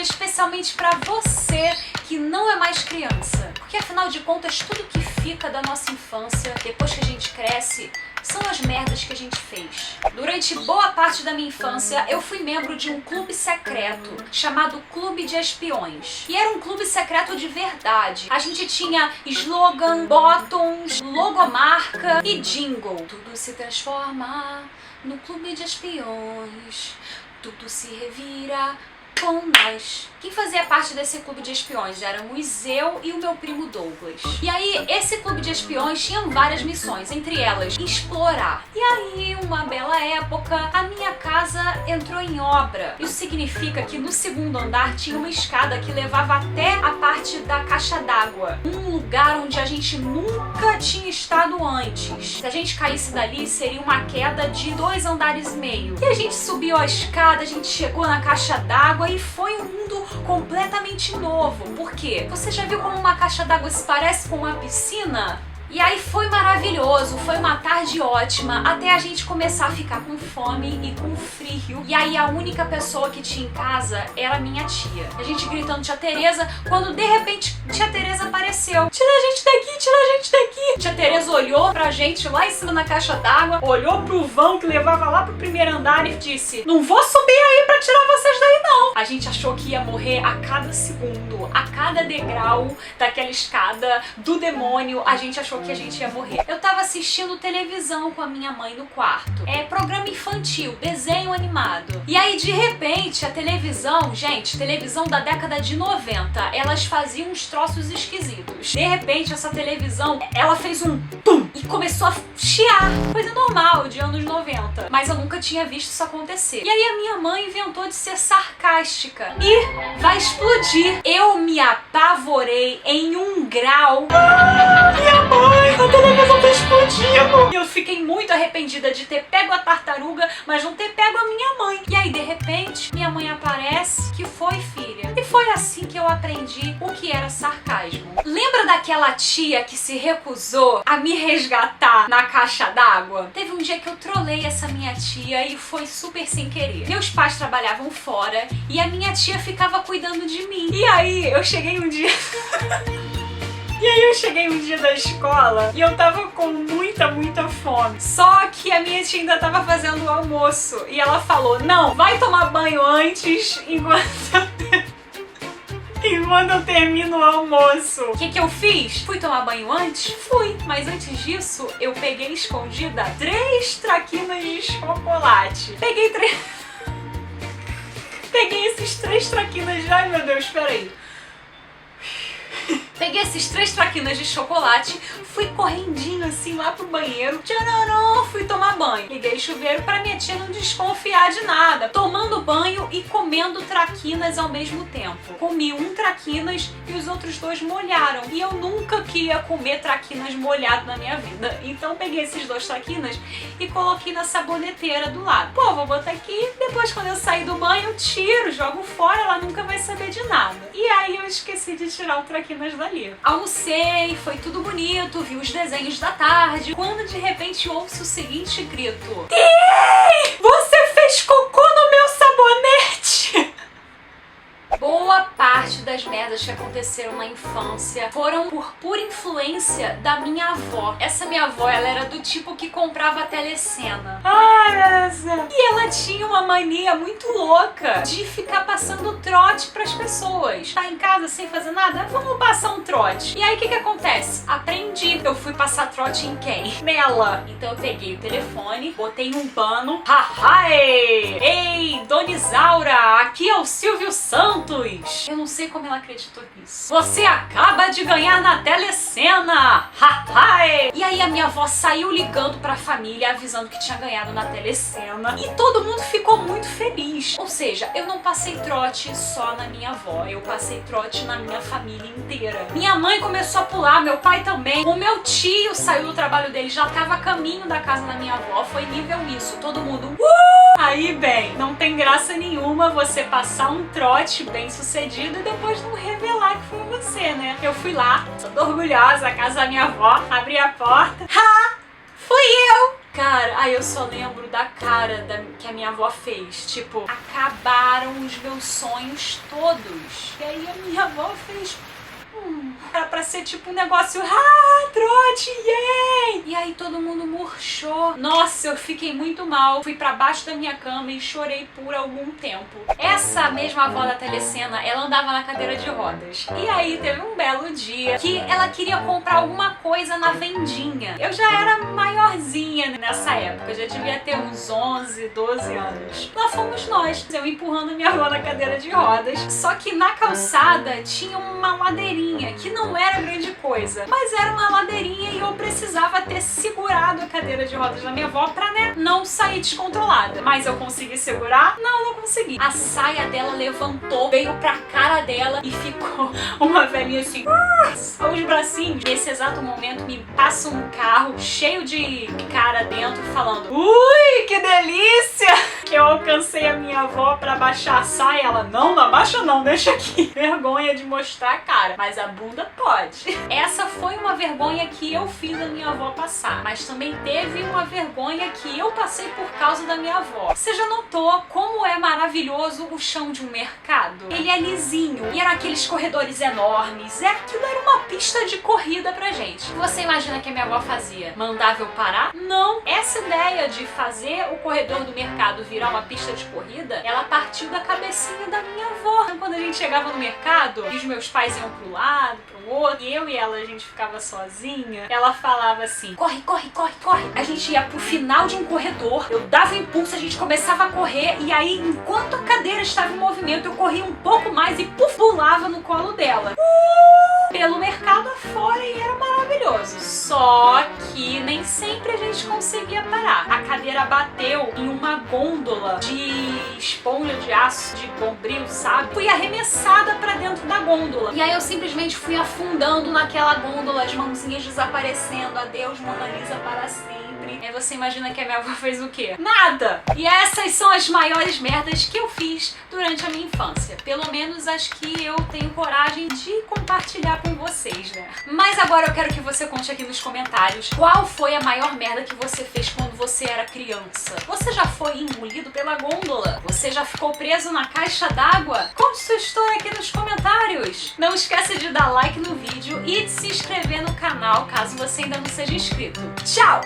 especialmente pra você que não é mais criança. Porque afinal de contas, tudo que fica da nossa infância, depois que a gente cresce, são as merdas que a gente fez. Durante boa parte da minha infância, eu fui membro de um clube secreto chamado Clube de Espiões. E era um clube secreto de verdade. A gente tinha slogan, bottoms, logomarca e jingle. Tudo se transforma no Clube de Espiões. Tudo se revira com nós. Quem fazia parte desse clube de espiões éramos eu e o meu primo Douglas. E aí, esse clube de espiões tinha várias missões, entre elas, explorar. E aí, uma bela época, a minha casa entrou em obra. Isso significa que no segundo andar tinha uma escada que levava até a parte da caixa d'água. Um lugar onde a gente nunca tinha estado antes. Se a gente caísse dali, seria uma queda de 2,5 andares. E a gente subiu a escada, a gente chegou na caixa d'água e foi um mundo completamente novo. Por quê? Você já viu como uma caixa d'água se parece com uma piscina? E aí foi maravilhoso, foi uma tarde ótima, até a gente começar a ficar com fome e com frio. E aí a única pessoa que tinha em casa era minha tia. A gente gritando tia Tereza, quando de repente tia Tereza apareceu. Tira a gente daqui, tira a gente daqui. Tia Tereza olhou pra gente lá em cima na caixa d'água, olhou pro vão que levava lá pro primeiro andar e disse: não vou subir aí pra tirar vocês daí não. A gente achou que ia morrer a cada segundo, a cada degrau daquela escada do demônio, a gente achou que a gente ia morrer. Eu tava assistindo televisão com a minha mãe no quarto. É programa infantil, desenho animado. E aí, de repente, a televisão, gente, televisão da década de 90, elas faziam uns troços esquisitos. De repente, essa televisão, ela fez um pum e começou a chiar. Coisa normal de anos 90. Mas eu nunca tinha visto isso acontecer. E aí, a minha mãe inventou de ser sarcástica. E vai explodir. Eu me apavorei em 1 grau. Minha mãe! A televisão tá explodindo! E eu fiquei muito arrependida de ter pego a tartaruga, mas não ter pego a minha mãe. E aí, de repente, minha mãe aparece. Que foi, filha? E foi assim que eu aprendi o que era sarcasmo. Lembra daquela tia que se recusou a me resgatar na caixa d'água? Teve um dia que eu trolei essa minha tia e foi super sem querer. Meus pais trabalhavam fora e a minha tia ficava cuidando de mim. E aí, eu cheguei um dia... E aí eu cheguei um dia da escola e eu tava com muita fome. Só que a minha tia ainda tava fazendo o almoço. E ela falou, não, vai tomar banho antes enquanto eu termino o almoço. O que eu fiz? Fui tomar banho antes? Fui. Mas antes disso, eu peguei escondida 3 traquinas de chocolate. Peguei esses 3 traquinas de... Ai, meu Deus, peraí. Peguei esses 3 traquinas de chocolate, fui correndinho assim lá pro banheiro, tchararão, fui tomar banho. Liguei o chuveiro pra minha tia não desconfiar de nada. Tomando banho e comendo traquinas ao mesmo tempo. Comi 1 traquinas e os outros 2 molharam. E eu nunca queria comer traquinas molhado na minha vida. Então peguei esses 2 traquinas e coloquei na saboneteira do lado. Pô, vou botar aqui, depois quando eu sair do banho eu tiro, jogo fora, ela nunca vai saber de nada. E aí eu esqueci de tirar o traquinas dali. Almocei, foi tudo bonito, vi os desenhos da tarde, quando de repente ouço o seguinte grito: Ih! Você fez cocô no meu sabonete! Boa parte das merdas que aconteceram na infância foram por pura influência da minha avó. Essa minha avó, ela era do tipo que comprava a telecena. Ai, essa. E ela tinha uma mania muito louca de ficar passando trote pras pessoas. Tá em casa sem fazer nada? Vamos passar um trote. E aí o que acontece? Aprendi. Eu fui passar trote em quem? Nela. Então eu peguei o telefone, botei um pano. Ai! Ei, Dona Isaura, aqui é o Silvio Santos. Eu não sei como ela acreditou nisso. Você acaba de ganhar na telecena! E aí a minha avó saiu ligando pra família avisando que tinha ganhado na telecena. E todo mundo ficou muito feliz. Ou seja, eu não passei trote só na minha avó. Eu passei trote na minha família inteira. Minha mãe começou a pular, meu pai também. O meu tio saiu do trabalho dele, já tava a caminho da casa da minha avó. Foi nível isso. Todo mundo... Aí, bem, não tem graça nenhuma você passar um trote bem sucedido e depois não revelar que foi você, né? Eu fui lá, toda orgulhosa, a casa da minha avó, abri a porta. Ha! Fui eu! Cara, aí eu só lembro da cara que a minha avó fez. Tipo, acabaram os meus sonhos todos. E aí a minha avó fez... Era pra ser tipo um negócio, trote, yay! E aí todo mundo murchou. Nossa, eu fiquei muito mal. Fui pra baixo da minha cama e chorei por algum tempo. Essa mesma avó da telecena, ela andava na cadeira de rodas. E aí teve um belo dia que ela queria comprar alguma coisa na vendinha. Eu já era maiorzinha nessa época, eu já devia ter uns 11, 12 anos. Lá fomos nós, eu empurrando minha avó na cadeira de rodas. Só que na calçada tinha uma ladeirinha que não era grande coisa, mas era uma ladeirinha e eu precisava ter segurado a cadeira de rodas da minha avó pra, né, não sair descontrolada. Mas eu consegui segurar? Não consegui. A saia dela levantou, veio pra cara dela e ficou uma velhinha assim, só os bracinhos. Nesse exato momento me passa um carro cheio de cara dentro falando, ui, que delícia! Que eu alcancei a minha avó pra baixar a saia. Ela, não abaixa não, deixa aqui. Vergonha de mostrar a cara, mas a bunda pode. Essa foi uma vergonha que eu fiz a minha avó passar, mas também teve uma vergonha que eu passei por causa da minha avó. Você já notou como é maravilhoso o chão de um mercado? Ele é lisinho e eram aqueles corredores enormes. Aquilo era uma pista de corrida pra gente. Você imagina que a minha avó fazia? Mandava eu parar? Não. Essa ideia de fazer o corredor do mercado virar uma pista de corrida, ela partiu da cabecinha da minha avó. Então, quando a gente chegava no mercado e os meus pais iam pro lado, pro outro, e eu e ela, a gente ficava sozinha, ela falava assim, corre, corre, corre, corre. A gente ia pro final de um corredor, eu dava um impulso, a gente começava a correr, e aí, enquanto a cadeira estava em movimento, eu corria um pouco mais e pulava no colo dela. Pelo mercado afora, e era maravilhoso. Só que nem sempre a gente conseguia parar. A cadeira bateu em uma gôndola de esponja de aço, de bombril, sabe? Fui arremessada pra dentro da gôndola. E aí eu simplesmente fui afundando naquela gôndola, as mãozinhas desaparecendo. Adeus, Mona Lisa, para sempre. Aí você imagina que a minha avó fez o quê? Nada! E essas são as maiores merdas que eu fiz durante a minha infância. Pelo menos as que eu tenho coragem de compartilhar com vocês, né? Mas agora eu quero que você conte aqui nos comentários qual foi a maior merda que você fez quando você era criança. Você já foi engolido pela gôndola? Você já ficou preso na caixa d'água? Conte sua história aqui nos comentários. Não esqueça de dar like no vídeo e de se inscrever no canal caso você ainda não seja inscrito. Tchau!